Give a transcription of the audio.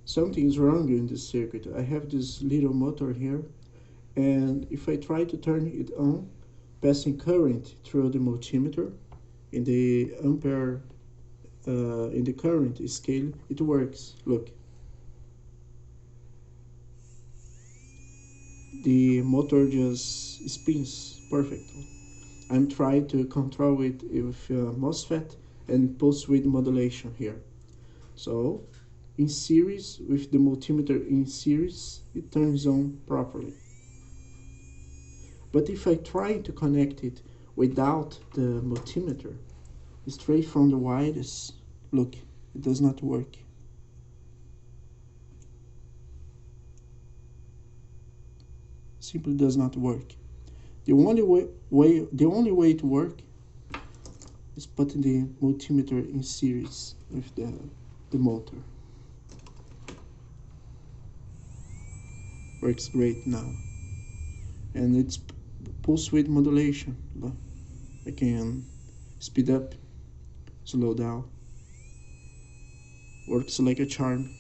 Something is wrong in this circuit. I have this little motor here, and if I try to turn it on, passing current through the multimeter in the ampere in the current scale, it works. Look, the motor just spins perfectly. I'm trying to control it with MOSFET and pulse width modulation here. So in series, with the multimeter in series, it turns on properly. But if I try to connect it without the multimeter, straight from the wires, look, it does not work. Simply does not work. The only way to work is putting the multimeter in series with the motor. Works great now. And it's pulse width modulation. I can speed up, slow down. Works like a charm.